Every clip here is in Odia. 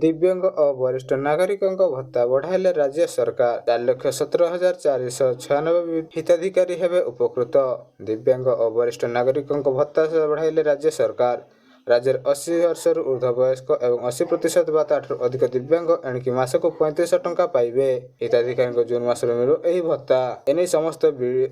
दिव्यांग और वरिष्ठ नागरिकों भत्ता बढ़ाइले राज्य सरकार 4,17,496 हिताधिकारी हेबे उपकृत। दिव्यांग और वरिष्ठ नागरिकों भत्ता बढ़ाइले राज्य सरकार राज्य 80 वर्ष ऊर्ध्व वयस्क एवं 80% ବା ତାଠାରୁ ଅଧିକ ଦିବ୍ୟାଙ୍ଗ ଏଣିକି ମାସକୁ 3500 ଟଙ୍କା ପାଇବେ। ହିତାଧିକାରୀଙ୍କୁ ଜୁନ୍ ମାସରେ ମିଳୁ ଏହି ଭତ୍ତା। ଏନେଇ ସମସ୍ତ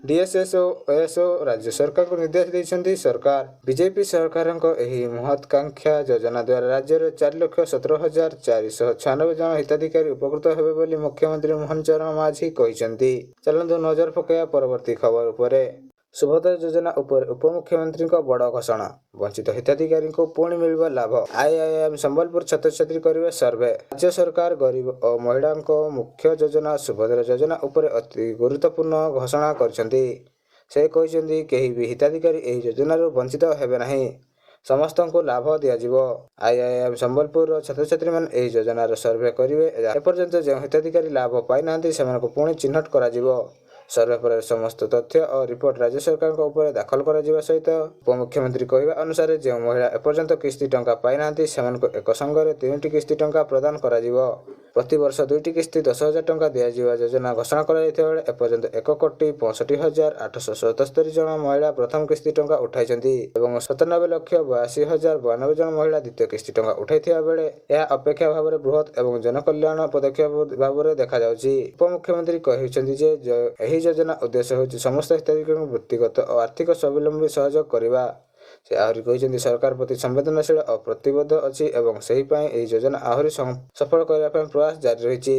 ଡିଏସ୍ଏସ୍ ଓ ଏଏସ୍ଓ ରାଜ୍ୟ ସରକାରଙ୍କୁ ନିର୍ଦ୍ଦେଶ ଦେଇଛନ୍ତି ସରକାର। ବିଜେପି ସରକାରଙ୍କ ଏହି ମହତ୍କାଂକ୍ଷା ଯୋଜନା ଦ୍ୱାରା ରାଜ୍ୟରେ 4,17,496 ଜଣ ହିତାଧିକାରୀ ଉପକୃତ ହେବେ ବୋଲି ମୁଖ୍ୟମନ୍ତ୍ରୀ ମୋହନ ଚରଣ ମାଝୀ କହିଛନ୍ତି। ଚାଲନ୍ତୁ ନଜର ପକାଇବା ପରବର୍ତ୍ତୀ ଖବର ଉପରେ। ସୁଭଦ୍ରା ଯୋଜନା ଉପରେ ଉପମୁଖ୍ୟମନ୍ତ୍ରୀଙ୍କ ବଡ଼ ଘୋଷଣା। ବଞ୍ଚିତ ହିତାଧିକାରୀଙ୍କୁ ପୁଣି ମିଳିବ ଲାଭ। ଆଇଆଇଏମ୍ ସମ୍ବଲପୁର ଛାତ୍ରଛାତ୍ରୀ କରିବେ ସର୍ଭେ। ରାଜ୍ୟ ସରକାର ଗରିବ ଓ ମହିଳାଙ୍କ ମୁଖ୍ୟ ଯୋଜନା ସୁଭଦ୍ରା ଯୋଜନା ଉପରେ ଅତି ଗୁରୁତ୍ୱପୂର୍ଣ୍ଣ ଘୋଷଣା କରିଛନ୍ତି। ସେ କହିଛନ୍ତି କେହି ବି ହିତାଧିକାରୀ ଏହି ଯୋଜନାରୁ ବଞ୍ଚିତ ହେବେ ନାହିଁ। ସମସ୍ତଙ୍କୁ ଲାଭ ଦିଆଯିବ। ଆଇଆଇଏମ୍ ସମ୍ବଲପୁରର ଛାତ୍ରଛାତ୍ରୀମାନେ ଏହି ଯୋଜନାର ସର୍ଭେ କରିବେ। ଏପର୍ଯ୍ୟନ୍ତ ଯେଉଁ ହିତାଧିକାରୀ ଲାଭ ପାଇନାହାନ୍ତି ସେମାନଙ୍କୁ ପୁଣି ଚିହ୍ନଟ କରାଯିବ। ସର୍ଭେ ପରେ ସମସ୍ତ ତଥ୍ୟ ଓ ରିପୋର୍ଟ ରାଜ୍ୟ ସରକାରଙ୍କ ଉପରେ ଦାଖଲ କରାଯିବା ସହିତ ଉପମୁଖ୍ୟମନ୍ତ୍ରୀ କହିବା ଅନୁସାରେ ଯେଉଁ ମହିଳା ଏପର୍ଯ୍ୟନ୍ତ କିସ୍ତି ଟଙ୍କା ପାଇନାହାନ୍ତି ସେମାନଙ୍କୁ ଏକ ସଙ୍ଗରେ 3ଟି କିସ୍ତି ଟଙ୍କା ପ୍ରଦାନ କରାଯିବ। ପ୍ରତିବର୍ଷ 2ଟି କିସ୍ତି 10,000 ଟଙ୍କା ଦିଆଯିବା ଯୋଜନା ଘୋଷଣା କରାଯାଇଥିବା ବେଳେ ଏପର୍ଯ୍ୟନ୍ତ 1,65,877 ଜଣ ମହିଳା ପ୍ରଥମ କିସ୍ତି ଟଙ୍କା ଉଠାଇଛନ୍ତି ଏବଂ 97,82,092 ଜଣ ମହିଳା ଦ୍ୱିତୀୟ କିସ୍ତି ଟଙ୍କା ଉଠାଇଥିବା ବେଳେ ଏହା ଅପେକ୍ଷା ଭାବରେ ବୃହତ ଏବଂ ଜନକଲ୍ୟାଣ ପଦକ୍ଷେପ ଭାବରେ ଦେଖାଯାଉଛି। ଉପମୁଖ୍ୟମନ୍ତ୍ରୀ କହିଛନ୍ତି ଯେ ଏହି ଯୋଜନା ଉଦ୍ଦେଶ୍ୟ ହେଉଛି ସମସ୍ତ ହିତାଧିକାରୀଙ୍କୁ ବୃତ୍ତିଗତ ଓ ଆର୍ଥିକ ସ୍ୱାବଲମ୍ବୀ ସହଯୋଗ କରିବା। ସେ ଆହୁରି କହିଛନ୍ତି ସରକାର ପ୍ରତି ସମ୍ବେଦନଶୀଳ ଓ ପ୍ରତିବଦ୍ଧ ଅଛି ଏବଂ ସେହି ପାଇଁ ଏହି ଯୋଜନା ଆହୁରି ସଫଳ କରିବା ପାଇଁ ପ୍ରୟାସ ଜାରି ରହିଛି।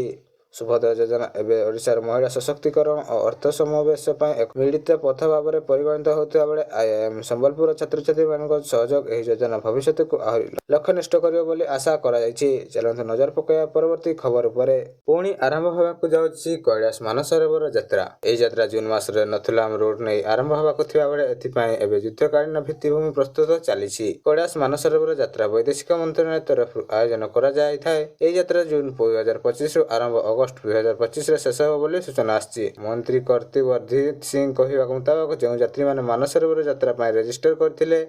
ସୁଭଦ୍ରା ଯୋଜନା ଏବେ ଓଡ଼ିଶାର ମହିଳା ସଶକ୍ତିକରଣ ଓ ଅର୍ଥ ସମାବେଶ ପାଇଁ ଏକ ମିଳିତ ପଥ ଭାବରେ ପରିଗଣିତ ହେଉଥିବା ବେଳେ ଆଇଆଇଏମ୍ ସମ୍ବଲପୁର ଛାତ୍ରଛାତ୍ରୀମାନଙ୍କ ସହଯୋଗ ଏହି ଯୋଜନା ଭବିଷ୍ୟତକୁ ଆହୁରି ଲକ୍ଷ୍ୟନିଷ୍ଠ କରିବ ବୋଲି ଆଶା କରାଯାଇଛି। ଚାଲନ୍ତୁ ନଜର ପକାଇବା ପରବର୍ତ୍ତୀ ଖବର ଉପରେ। ପୁଣି ଆରମ୍ଭ ହେବାକୁ ଯାଉଛି କୈଳାସ ମାନସରୋବର ଯାତ୍ରା। ଏହି ଯାତ୍ରା ଜୁନ୍ ମାସରେ ନଥୁଲାମ ରୋଡ୍ ନେଇ ଆରମ୍ଭ ହେବାକୁ ଥିବା ବେଳେ ଏଥିପାଇଁ ଏବେ ଯୁଦ୍ଧକାଳୀନ ଭିତ୍ତିଭୂମି ପ୍ରସ୍ତୁତ ଚାଲିଛି। କୈଳାସ ମାନସରୋବର ଯାତ୍ରା ବୈଦେଶିକ ମନ୍ତ୍ରଣାଳୟ ତରଫରୁ ଆୟୋଜନ କରାଯାଇଥାଏ। ଏହି ଯାତ୍ରା ଜୁନ୍ 2025ରୁ ଆରମ୍ଭ ଅଗଷ୍ଟ 2025ରେ ଶେଷ ହେବ ବୋଲି ସୂଚନା ଆସିଛି। ମନ୍ତ୍ରୀ କର୍ତ୍ତିବର୍ଦ୍ଧିତ ସିଂ କହିବା ମୁତାବକ ଯେଉଁ ଯାତ୍ରୀମାନେ ମାନସରୋବର ଯାତ୍ରା ପାଇଁ ରେଜିଷ୍ଟର କରିଥିଲେ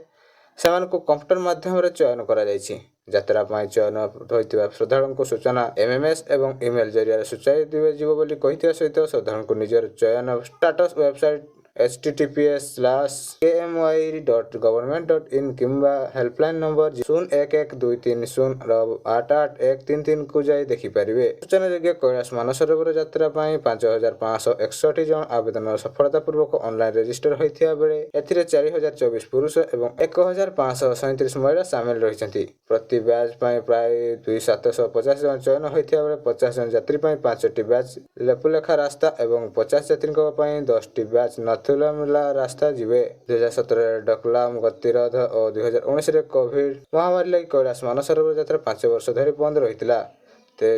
ସେମାନଙ୍କୁ କମ୍ପ୍ୟୁଟର ମାଧ୍ୟମରେ ଚୟନ କରାଯାଇଛି। ଯାତ୍ରା ପାଇଁ ଚୟନ ହୋଇଥିବା ଶ୍ରଦ୍ଧାଳୁଙ୍କୁ ସୂଚନା ଏମ୍ଏମ୍ଏସ୍ ଏବଂ ଇମେଲ ଜରିଆରେ ସୂଚାଇ ଦିଆଯିବ ବୋଲି କହିଥିବା ସହିତ ଶ୍ରଦ୍ଧାଳୁଙ୍କୁ ନିଜର ଚୟନ ଷ୍ଟାଟସ୍ ୱେବସାଇଟ୍ https://kmy.government.in କିମ୍ବା ହେଲ୍ପଲାଇନ୍ ନମ୍ବର 0112308833 କୁ ଯାଇ ଦେଖିପାରିବେ। ସୂଚନାଯୋଗ୍ୟ କୈଳାସ ମାନସରୋବର ଯାତ୍ରା ପାଇଁ 5,561 ଜଣ ଆବେଦନ ସଫଳତାପୂର୍ବକ ଅନଲାଇନ୍ ରେଜିଷ୍ଟର ହୋଇଥିବା ବେଳେ ଏଥିରେ 4,024 ପୁରୁଷ ଏବଂ 1,537 ମହିଳା ସାମିଲ ରହିଛନ୍ତି। ପ୍ରତି ବ୍ୟାଚ୍ ପାଇଁ ପ୍ରାୟ 750 ଜଣ ଚୟନ ହୋଇଥିବା ବେଳେ 50 ଜଣ ଯାତ୍ରୀ ପାଇଁ 5ଟି ବ୍ୟାଚ୍ ଲେପୁଲେଖା ରାସ୍ତା ଏବଂ 50 ଯାତ୍ରୀଙ୍କ ପାଇଁ 10ଟି ବ୍ୟାଚ୍ ନଥୁଲାମ ରାସ୍ତା ଯିବେ। 2017ରେ ଡୋକଲାମ ଗତିରୋଧ ଓ 2019ରେ କୋଭିଡ୍ ମହାମାରୀ ଲାଗି କୈଳାସ ମାନସରୋବର ଯାତ୍ରା 5 ବର୍ଷ ଧରି ବନ୍ଦ ରହିଥିଲା।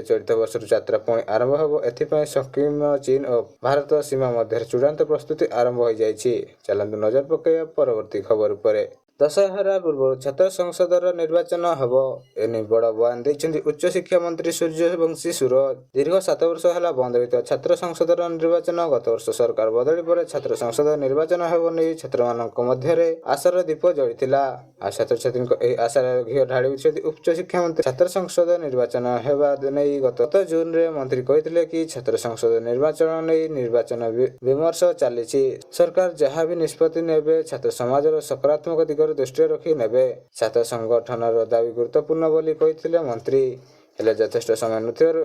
ଚଳିତ ବର୍ଷରୁ ଯାତ୍ରା ପୁଣି ଆରମ୍ଭ ହେବ। ଏଥିପାଇଁ ସଂକୀର୍ଣ୍ଣ ଚୀନ ଓ ଭାରତ ସୀମା ମଧ୍ୟରେ ଚୂଡ଼ାନ୍ତ ପ୍ରସ୍ତୁତି ଆରମ୍ଭ ହୋଇଯାଇଛି। ଚାଲନ୍ତୁ ନଜର ପକାଇବା ପରବର୍ତ୍ତୀ ଖବର ଉପରେ। ଦଶହରା ପୂର୍ବରୁ ଛାତ୍ର ସଂସଦର ନିର୍ବାଚନ ହେବ। ଏନେଇ ବଡ଼ ବୟାନ ଦେଇଛନ୍ତି ଉଚ୍ଚଶିକ୍ଷା ମନ୍ତ୍ରୀ ସୂର୍ଯ୍ୟବଂଶୀ ସୁରଜ। ଦୀର୍ଘ 7 ବର୍ଷ ହେଲା ବନ୍ଦ ରହିଥିବା ଛାତ୍ର ସଂସଦର ନିର୍ବାଚନ ଗତ ବର୍ଷ ସରକାର ବଦଳି ପରେ ଛାତ୍ର ସଂସଦ ନିର୍ବାଚନ ହେବ ନେଇ ଛାତ୍ରମାନଙ୍କ ମଧ୍ୟରେ ଆଶାର ଦୀପ ଜଳିଥିଲା। ଆଉ ଛାତ୍ରଛାତ୍ରୀଙ୍କ ଏହି ଆଶାର ଘିଅ ଢାଳିଛନ୍ତି ଉଚ୍ଚଶିକ୍ଷା ମନ୍ତ୍ରୀ। ଛାତ୍ର ସଂସଦ ନିର୍ବାଚନ ହେବା ନେଇ ଗତ ଜୁନରେ ମନ୍ତ୍ରୀ କହିଥିଲେ କି ଛାତ୍ର ସଂସଦ ନିର୍ବାଚନ ନେଇ ନିର୍ବାଚନ ବିମର୍ଶ ଚାଲିଛି। ସରକାର ଯାହା ବି ନିଷ୍ପତ୍ତି ନେବେ ଛାତ୍ର ସମାଜର ସକାରାତ୍ମକ ଦିଗରେ ଦୃଷ୍ଟିରେ ରଖି ନେବେ। ଛାତ୍ର ସଂଗଠନର ଦାବି ଗୁରୁତ୍ୱପୂର୍ଣ୍ଣ ବୋଲି କହିଥିଲେ ମନ୍ତ୍ରୀ। ହେଲେ ଯଥେଷ୍ଟ ସମୟ ନଥିବାରୁ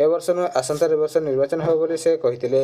ଏ ବର୍ଷ ନୁହେଁ ଆସନ୍ତା ବର୍ଷ ନିର୍ବାଚନ ହେବ ବୋଲି ସେ କହିଥିଲେ।